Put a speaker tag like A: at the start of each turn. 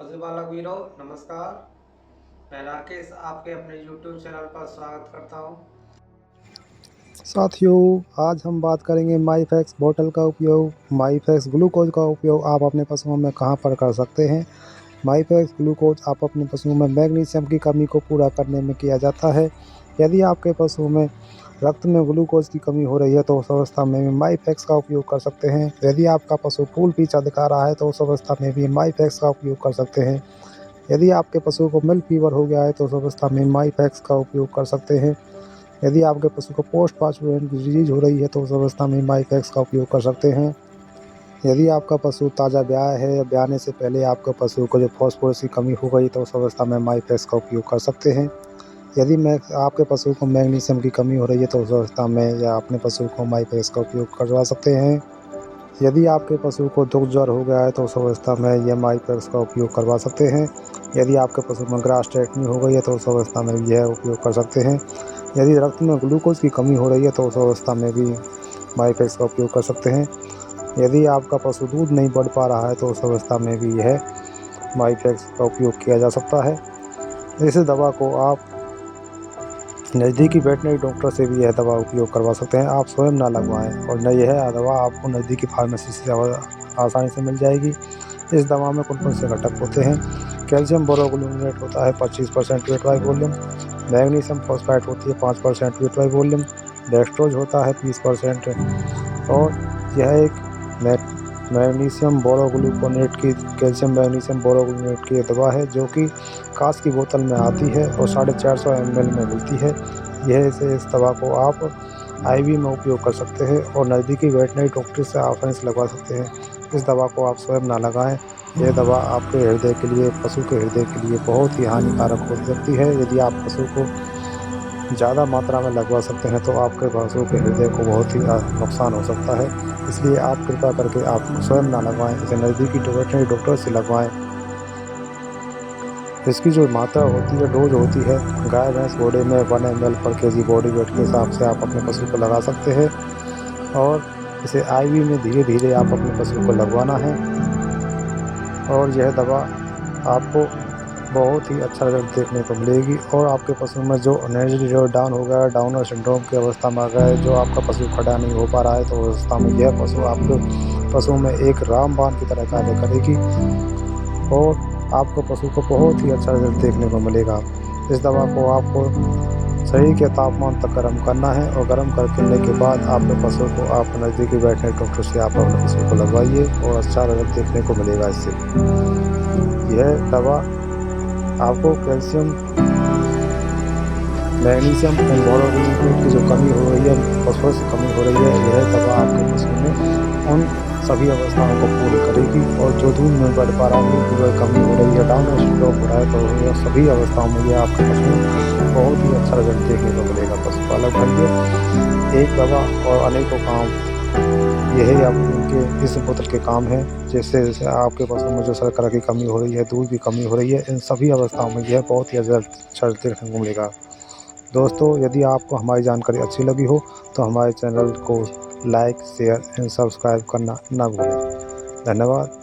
A: पशुपालक वीरों नमस्कार। मैं राकेश आपके अपने यूट्यूब चैनल पर स्वागत करता हूं।
B: साथियों, आज हम बात करेंगे माईफैक्स बोतल का उपयोग। माईफैक्स ग्लूकोज का उपयोग आप अपने पशुओं में कहां पर कर सकते हैं। माईफैक्स ग्लूकोज आप अपने पशुओं में मैग्नीशियम की कमी को पूरा करने में किया जाता है। यदि आपके पशुओं में रक्त में ग्लूकोज की कमी हो रही है तो उस अवस्था में भी माईफैक्स का उपयोग कर सकते हैं। यदि आपका पशु फूल पीछा दिखा रहा है तो उस अवस्था में भी माईफैक्स का उपयोग कर सकते हैं। यदि आपके पशु को मिल्क फीवर हो गया है तो उस अवस्था में माईफैक्स का उपयोग कर सकते हैं। यदि आपके पशु को पोस्ट पार्चुरेंट डिजीज हो रही है तो उस अवस्था में माईफैक्स का उपयोग कर सकते हैं। यदि आपका पशु ताज़ा ब्याया है या ब्याने से पहले आपके पशु को जो फॉस्फोरस की कमी हो गई तो उस अवस्था में माईफैक्स का उपयोग कर सकते हैं। यदि आपके पशु को मैग्नीशियम की कमी हो रही है तो उस अवस्था में या अपने पशु को माईफैक्स का उपयोग करवा सकते हैं। यदि आपके पशु को दुख ज्वर हो गया है तो उस अवस्था में यह माईफैक्स का उपयोग करवा सकते हैं। यदि आपके पशु में ग्रास टेटनी हो गई है तो उस अवस्था में यह उपयोग कर सकते हैं। यदि रक्त में ग्लूकोज की कमी हो रही है तो उस अवस्था में भी माईफैक्स का उपयोग कर सकते हैं। यदि आपका पशु दूध नहीं बढ़ पा रहा है तो उस अवस्था में भी यह माईफैक्स का उपयोग किया जा सकता है। इस दवा को आप नज़दीकी वेटनरी डॉक्टर से भी यह दवा उपयोग करवा सकते हैं। आप स्वयं ना लगवाएं और न यह दवा आपको नज़दीकी फार्मेसी से आसानी से मिल जाएगी। इस दवा में कौन-कौन से घटक होते हैं। कैल्शियम बोरोग्लूकोनेट होता है 25% weight by volume. Magnesium phosphate होती है 5% वेट बाय वॉल्यूम। डेक्सट्रोज होता है 20% और यह एक मैग्नीशियम बोरोग्लूकोनेट की कैल्शियम मैग्नीशियम बोरोग्लूकोनेट की दवा है जो कि कांच की बोतल में आती है और 450 ml में मिलती है। इस दवा को आप आईवी में उपयोग कर सकते हैं और नज़दीकी वेटनरी डॉक्टर से आसानी से लगवा सकते हैं। इस दवा को आप स्वयं ना लगाएं। यह दवा आपके हृदय के लिए, पशु के हृदय के लिए बहुत ही हानिकारक हो सकती है। यदि आप पशु को ज़्यादा मात्रा में लगवा सकते हैं तो आपके पशु के हृदय को बहुत ही नुकसान हो सकता है। इसलिए आप कृपया करके आप स्वयं ना लगवाएं, इसे नज़दीकी वेटनरी डॉक्टर से लगवाएं। इसकी जो मात्रा होती है, डोज होती है, गाय भैंस घोड़े में 1 ml पर केजी बॉडी वेट के हिसाब से आप अपने पशु को लगा सकते हैं और इसे आईवी में धीरे धीरे आप अपने पशु को लगवाना है। और यह दवा आपको बहुत ही अच्छा रिजल्ट देखने को मिलेगी और आपके पशु में जो एनर्जी लेवल डाउन हो गया है, डाउनर सिंड्रोम की अवस्था में आ गया है, जो आपका पशु खड़ा नहीं हो पा रहा है तो उस अवस्था में यह पशु आपके पशु में एक रामबाण की तरह कार्य करेगी और आपको पशु को बहुत ही अच्छा रिजल्ट देखने को मिलेगा। इस दवा को आपको शरीर के तापमान तक गर्म करना है और गर्म करने के बाद आपके पशु को आप नज़दीकी वेटनरी डॉक्टर से आप अपने पशु को लगवाइए और अच्छा रिजल्ट देखने को मिलेगा इससे। यह दवा आपको कैल्शियम, मैग्नीशियम और बोरोग्लूकोनेट की जो कमी हो रही है, फॉस्फोरस की कमी हो रही है, यह दवा आपके पशु में उन सभी अवस्थाओं को पूरी करेगी और जो दूध नहीं बढ़ पा रहा है, मिल्क की कमी हो रही है, डाउन सिंड्रोम हो रहा है, तो यह सभी अवस्थाओं में यह आपके पशु में बहुत ही अच्छा रिजल्ट देखने को मिलेगा। पशुपालक भाइयों, एक दवा और अनेकों काम, यही आप इनके इस बोतल के काम है। जैसे जैसे आपके पशु में जो शर्करा की कमी हो रही है, दूध की कमी हो रही है, इन सभी अवस्थाओं में यह बहुत ही अच्छा देखने को मिलेगा। दोस्तों, यदि आपको हमारी जानकारी अच्छी लगी हो तो हमारे चैनल को लाइक, शेयर एंड सब्सक्राइब करना ना भूलें। धन्यवाद।